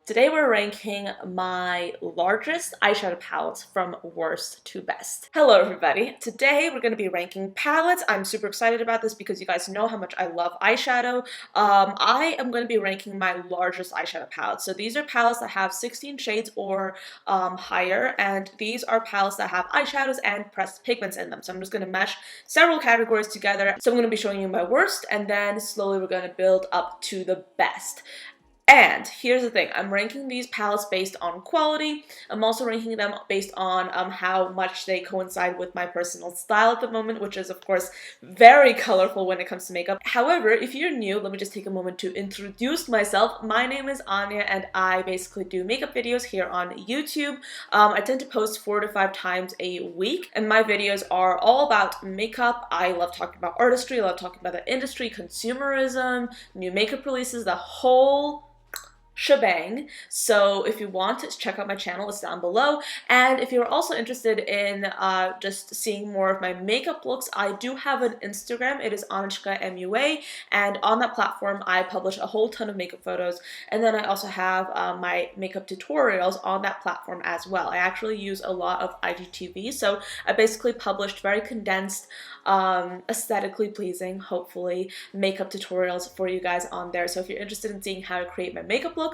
Today we're ranking my largest eyeshadow palettes from worst to best. Hello everybody. Today we're going to be ranking palettes. I'm super excited about this because you guys know how much I love eyeshadow. I am going to be ranking my largest eyeshadow palettes. So these are palettes that have 16 shades or higher, and these are palettes that have eyeshadows and pressed pigments in them. So I'm just going to mesh several categories together. So I'm going to be showing you my worst, and then slowly we're going to build up to the best. And here's the thing, I'm ranking these palettes based on quality. I'm also ranking them based on how much they coincide with my personal style at the moment, which is of course very colorful when it comes to makeup. However, if you're new, let me just take a moment to introduce myself. My name is Anya and I basically do makeup videos here on YouTube. I tend to post 4 to 5 times a week, and my videos are all about makeup. I love talking about artistry, I love talking about the industry, consumerism, new makeup releases, the whole shebang. So if you want to check out my channel, it's down below. And if you're also interested in just seeing more of my makeup looks, I do have an Instagram. It is MUA, and on that platform I publish a whole ton of makeup photos, and then I also have my makeup tutorials on that platform as well. I actually use a lot of IGTV, so I basically published very condensed, aesthetically pleasing, hopefully, makeup tutorials for you guys on there. So if you're interested in seeing how to create my makeup looks,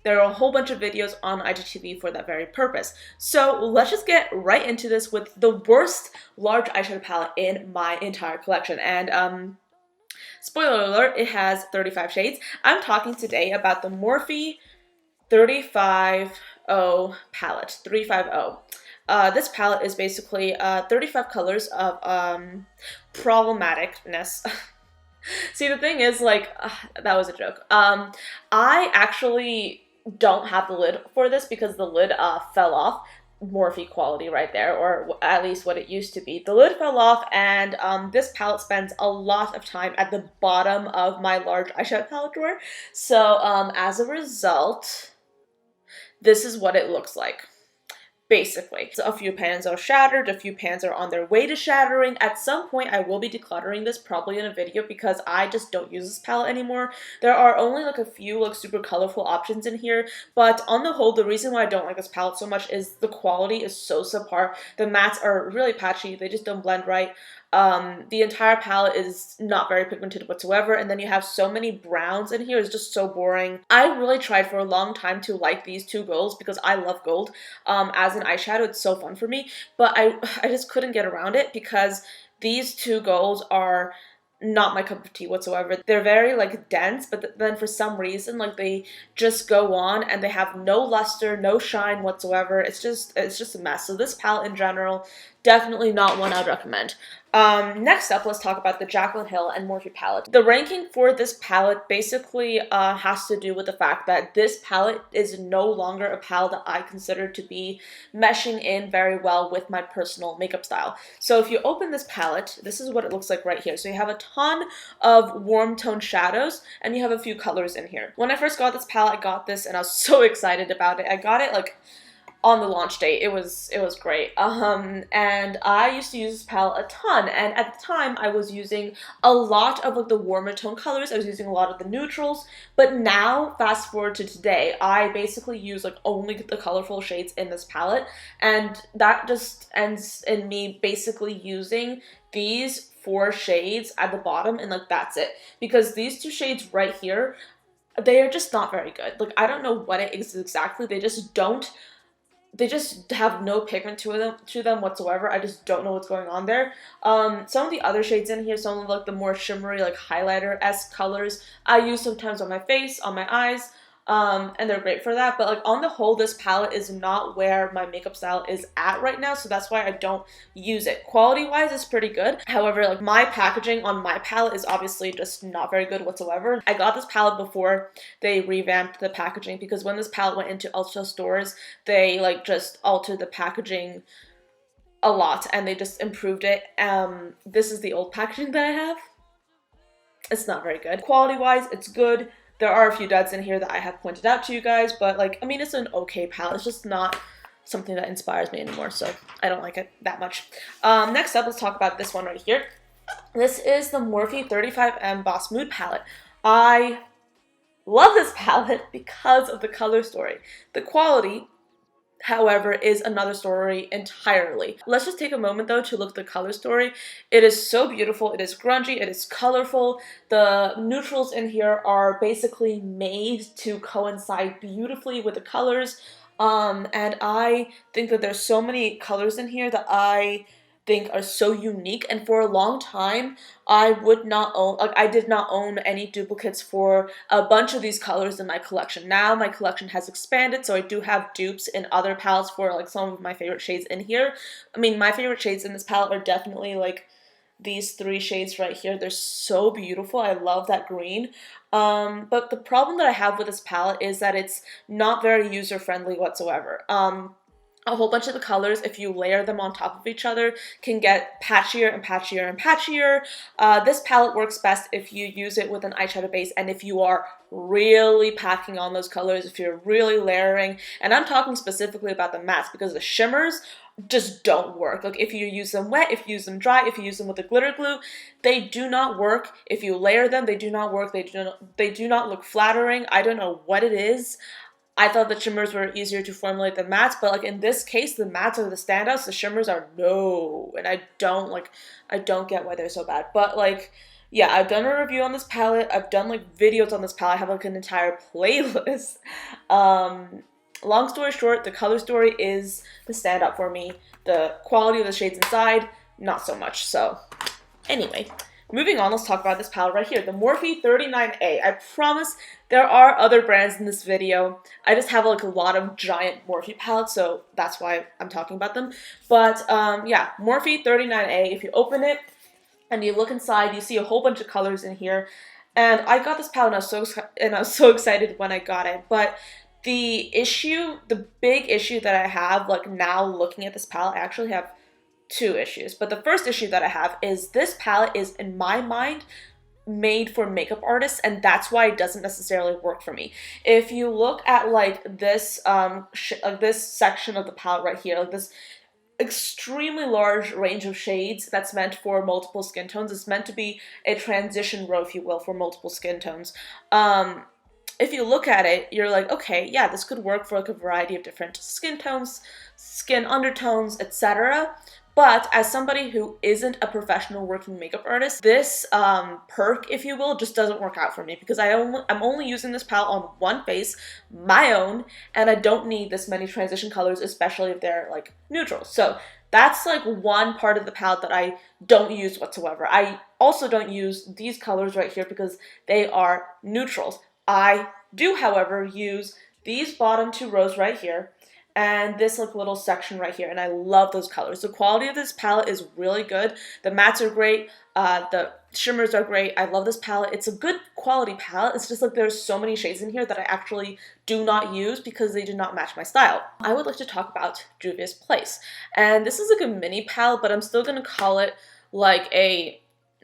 there are a whole bunch of videos on IGTV for that very purpose. So let's just get right into this with the worst large eyeshadow palette in my entire collection. And spoiler alert, it has 35 shades. I'm talking today about the Morphe 350 palette, 350. This palette is basically 35 colors of problematicness. See, the thing is, like, that was a joke. I actually don't have the lid for this because the lid fell off. Morphe quality right there, or at least what it used to be. The lid fell off, and this palette spends a lot of time at the bottom of my large eyeshadow palette drawer. So as a result, this is what it looks like. Basically, so a few pans are shattered, a few pans are on their way to shattering. At some point, I will be decluttering this, probably in a video, because I just don't use this palette anymore. There are only like a few like super colorful options in here, but on the whole, the reason why I don't like this palette so much is the quality is so subpar. The mattes are really patchy, they just don't blend right. The entire palette is not very pigmented whatsoever, and then you have so many browns in here. It's just so boring. I really tried for a long time to like these two golds because I love gold as an eyeshadow. It's so fun for me, but I just couldn't get around it because these two golds are not my cup of tea whatsoever. They're very like dense, but then for some reason like they just go on and they have no luster, no shine whatsoever. It's just a mess. So this palette in general, definitely not one I'd recommend. Next up, let's talk about the Jaclyn Hill and Morphe palette. The ranking for this palette basically has to do with the fact that this palette is no longer a palette that I consider to be meshing in very well with my personal makeup style. So if you open this palette, this is what it looks like right here. So you have a ton of warm tone shadows, and you have a few colors in here. When I first got this palette, I got this and I was so excited about it. I got it like on the launch date. It was great. And I used to use this palette a ton, and at the time I was using a lot of like the warmer tone colors. I was using a lot of the neutrals, but now fast forward to today, I basically use like only the colorful shades in this palette, and that just ends in me basically using these 4 shades at the bottom, and like that's it, because these 2 shades right here, they are just not very good. Like, I don't know what it is exactly. They just have no pigment to them whatsoever. I just don't know what's going on there. Some of the other shades in here, some of like the more shimmery, like highlighter-esque colors, I use sometimes on my face, on my eyes, and they're great for that. But like on the whole, this palette is not where my makeup style is at right now, so that's why I don't use it. Quality-wise, it's pretty good. However, like my packaging on my palette is obviously just not very good whatsoever. I got this palette before they revamped the packaging, because when this palette went into Ulta stores, they like just altered the packaging a lot and they just improved it. This is the old packaging that I have. It's not very good. Quality-wise, it's good. There are a few duds in here that I have pointed out to you guys, but like, I mean, it's an okay palette. It's just not something that inspires me anymore, so I don't like it that much. Next up, let's talk about this one right here. This is the Morphe 35M Boss Mood palette. I Love this palette because of the color story. The quality, however, is another story entirely. Let's just take a moment though to look at the color story. It is so beautiful, it is grungy, it is colorful. The neutrals in here are basically made to coincide beautifully with the colors. And I think that there's so many colors in here that I think are so unique, and for a long time I would not own, like I did not own any duplicates for a bunch of these colors in my collection. Now my collection has expanded, so I do have dupes in other palettes for like some of my favorite shades in here. I mean, my favorite shades in this palette are definitely like these three shades right here. They're so beautiful. I love that green. But the problem that I have with this palette is that it's not very user-friendly whatsoever. A whole bunch of the colors, if you layer them on top of each other, can get patchier and patchier and patchier. This palette works best if you use it with an eyeshadow base and if you are really packing on those colors, if you're really layering. And I'm talking specifically about the mattes because the shimmers just don't work. Like if you use them wet, if you use them dry, if you use them with a glitter glue, they do not work. If you layer them, they do not work. They do not look flattering. I don't know what it is. I thought the shimmers were easier to formulate than mattes, but like in this case, the mattes are the standouts, the shimmers are no, and I don't get why they're so bad. But like, yeah, I've done a review on this palette, I've done like videos on this palette, I have like an entire playlist. Long story short, the color story is the standout for me. The quality of the shades inside, not so much. So anyway, moving on, let's talk about this palette right here, the Morphe 39A. I promise there are other brands in this video. I just have like a lot of giant Morphe palettes, so that's why I'm talking about them. But yeah, Morphe 39A, if you open it and you look inside, you see a whole bunch of colors in here. And I got this palette and I was so excited when I got it. But the big issue that I have, like now looking at this palette, I actually have two issues. But the first issue that I have is this palette is, in my mind, made for makeup artists, and that's why it doesn't necessarily work for me. If you look at like this this section of the palette right here, like this extremely large range of shades that's meant for multiple skin tones. It's meant to be a transition row, if you will, for multiple skin tones. If you look at it, you're like, okay, yeah, this could work for like a variety of different skin tones, skin undertones, etc. But as somebody who isn't a professional working makeup artist, this perk, if you will, just doesn't work out for me because I'm only using this palette on one face, my own, and I don't need this many transition colors, especially if they're like neutrals. So that's like one part of the palette that I don't use whatsoever. I also don't use these colors right here because they are neutrals. I do, however, use these bottom two rows right here and this like little section right here, and I love those colors. The quality of this palette is really good. The mattes are great. The shimmers are great. I love this palette. It's a good quality palette. It's just like there's so many shades in here that I actually do not use because they do not match my style. I would like to talk about Juvia's Place, and this is like a mini palette, but I'm still gonna call it like a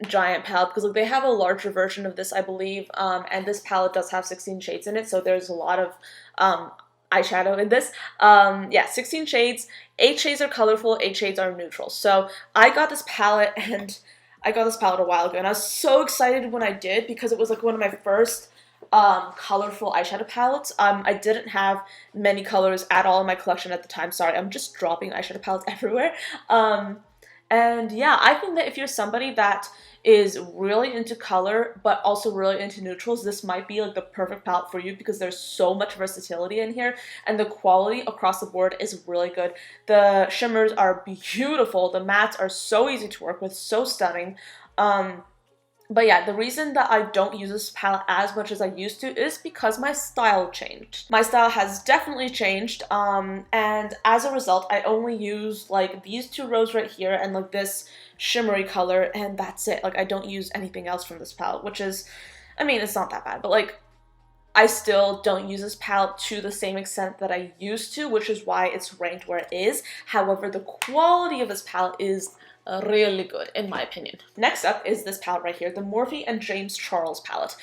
giant palette because like they have a larger version of this, I believe, and this palette does have 16 shades in it, so there's a lot of eyeshadow in this. Yeah, 16 shades, 8 shades are colorful, 8 shades are neutral. So I got this palette a while ago, and I was so excited when I did because it was like one of my first colorful eyeshadow palettes. I didn't have many colors at all in my collection at the time. Sorry, I'm just dropping eyeshadow palettes everywhere. And yeah, I think that if you're somebody that is really into color but also really into neutrals, this might be like the perfect palette for you because there's so much versatility in here and the quality across the board is really good. The shimmers are beautiful, the mattes are so easy to work with, so stunning. But yeah, the reason that I don't use this palette as much as I used to is because my style changed. My style has definitely changed, and as a result, I only use like these two rows right here and like this shimmery color, and that's it. Like I don't use anything else from this palette, which is, I mean, it's not that bad, but like I still don't use this palette to the same extent that I used to, which is why it's ranked where it is. However, the quality of this palette is really good in my opinion. Next up is this palette right here, the Morphe and James Charles palette.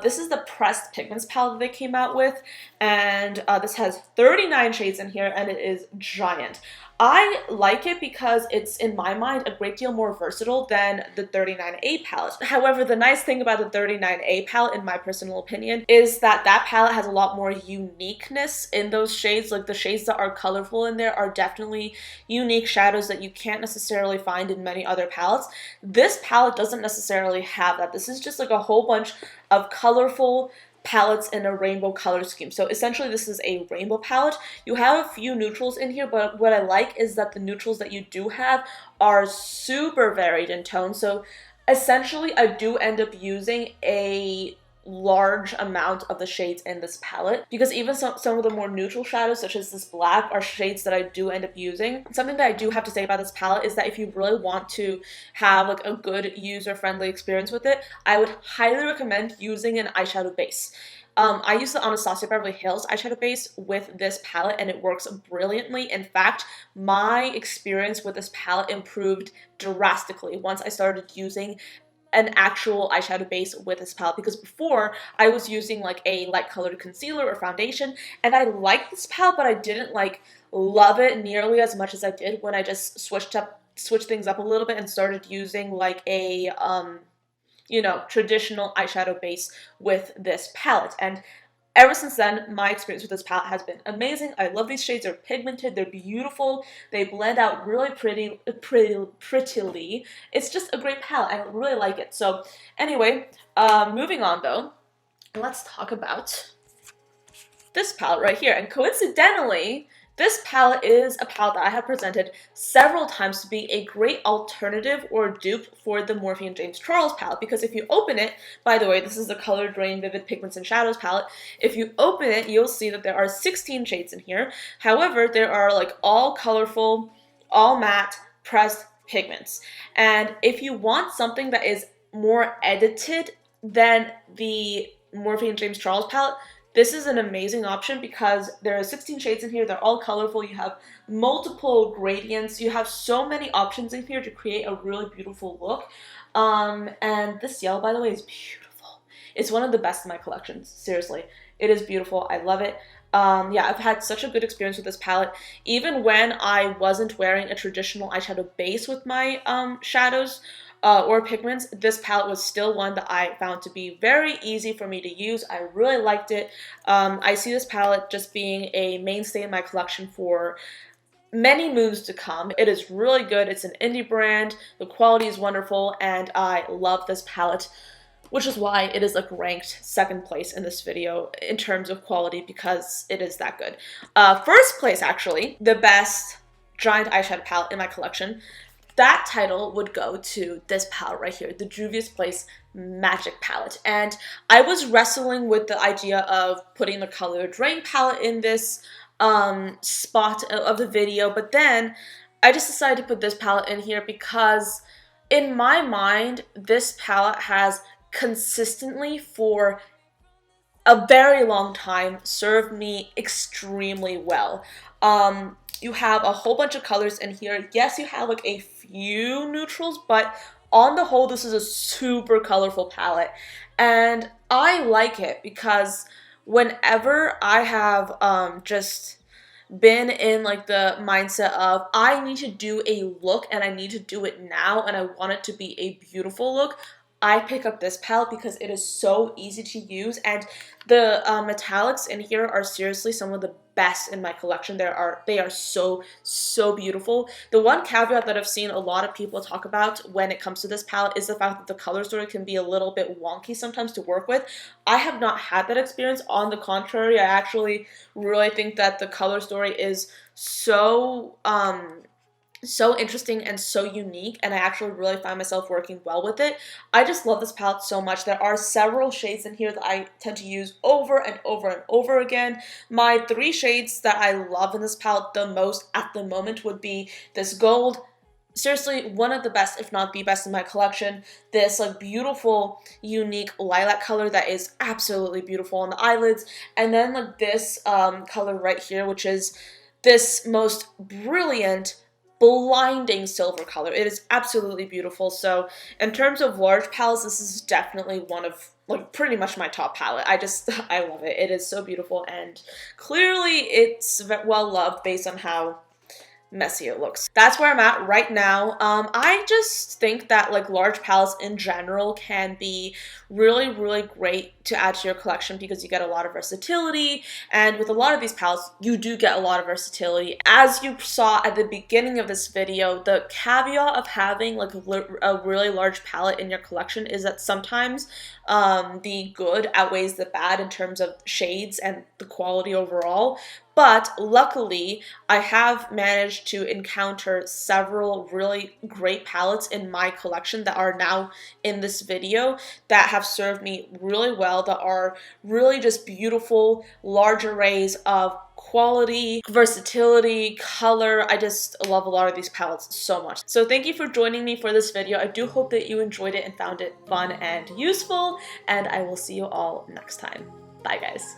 This is the pressed pigments palette that they came out with, and this has 39 shades in here, and it is giant. I like it because it's, in my mind, a great deal more versatile than the 39A palette. However, the nice thing about the 39A palette, in my personal opinion, is that that palette has a lot more uniqueness in those shades. Like, the shades that are colorful in there are definitely unique shadows that you can't necessarily find in many other palettes. This palette doesn't necessarily have that. This is just like a whole bunch of colorful palettes in a rainbow color scheme. So essentially this is a rainbow palette. You have a few neutrals in here, but what I like is that the neutrals that you do have are super varied in tone. So essentially I do end up using a large amount of the shades in this palette, because even some of the more neutral shadows, such as this black, are shades that I do end up using. Something that I do have to say about this palette is that if you really want to have like a good user-friendly experience with it, I would highly recommend using an eyeshadow base. I use the Anastasia Beverly Hills eyeshadow base with this palette, and it works brilliantly. In fact, my experience with this palette improved drastically once I started using an actual eyeshadow base with this palette, because before I was using like a light colored concealer or foundation, and I liked this palette, but I didn't like love it nearly as much as I did when I just switched things up a little bit and started using like a traditional eyeshadow base with this palette. And ever since then, my experience with this palette has been amazing. I love these shades. They're pigmented, they're beautiful, they blend out really prettily. It's just a great palette. I really like it. So anyway, moving on though, let's talk about this palette right here. And coincidentally, this palette is a palette that I have presented several times to be a great alternative or dupe for the Morphe and James Charles palette, because if you open it, by the way, this is the Color Drain Vivid Pigments and Shadows palette. If you open it, you'll see that there are 16 shades in here. However, there are like all colorful, all matte, pressed pigments. And if you want something that is more edited than the Morphe and James Charles palette, this is an amazing option, because there are 16 shades in here. They're all colorful. You have multiple gradients. You have so many options in here to create a really beautiful look. And this yellow, by the way, is beautiful. It's one of the best in my collection. Seriously, it is beautiful. I love it. Yeah, I've had such a good experience with this palette. Even when I wasn't wearing a traditional eyeshadow base with my shadows, or pigments, this palette was still one that I found to be very easy for me to use. I really liked it. I see this palette just being a mainstay in my collection for many moons to come. It is really good. It's an indie brand. The quality is wonderful, and I love this palette, which is why it is like ranked second place in this video in terms of quality, because it is that good. First place, actually, the best giant eyeshadow palette in my collection. That title would go to this palette right here, the Juvia's Place Magic Palette. And I was wrestling with the idea of putting the Color Drain palette in this spot of the video, but then I just decided to put this palette in here because in my mind, this palette has consistently for a very long time served me extremely well. You have a whole bunch of colors in here. Yes, you have like a few neutrals, but on the whole, this is a super colorful palette. And I like it because whenever I have just been in like the mindset of I need to do a look and I need to do it now and I want it to be a beautiful look, I pick up this palette because it is so easy to use, and the metallics in here are seriously some of the best in my collection. They are so beautiful. The one caveat that I've seen a lot of people talk about when it comes to this palette is the fact that the color story can be a little bit wonky sometimes to work with. I have not had that experience. On the contrary, I actually really think that the color story is so interesting and so unique, and I actually really find myself working well with it. I just love this palette so much. There are several shades in here that I tend to use over and over and over again. My 3 shades that I love in this palette the most at the moment would be this gold, seriously one of the best, if not the best in my collection, this like beautiful unique lilac color that is absolutely beautiful on the eyelids, and then like this color right here, which is this most brilliant blinding silver color. It is absolutely beautiful. So in terms of large palettes, this is definitely one of like pretty much my top palette. I love it. It is so beautiful, and clearly it's well loved based on how messy it looks. That's where I'm at right now. I just think that like large palettes in general can be really, really great to add to your collection because you get a lot of versatility, and with a lot of these palettes, you do get a lot of versatility. As you saw at the beginning of this video, the caveat of having like a really large palette in your collection is that sometimes the good outweighs the bad in terms of shades and the quality overall. But luckily, I have managed to encounter several really great palettes in my collection that are now in this video that have served me really well, that are really just beautiful, large arrays of quality, versatility, color. I just love a lot of these palettes so much. So thank you for joining me for this video. I do hope that you enjoyed it and found it fun and useful, and I will see you all next time. Bye, guys.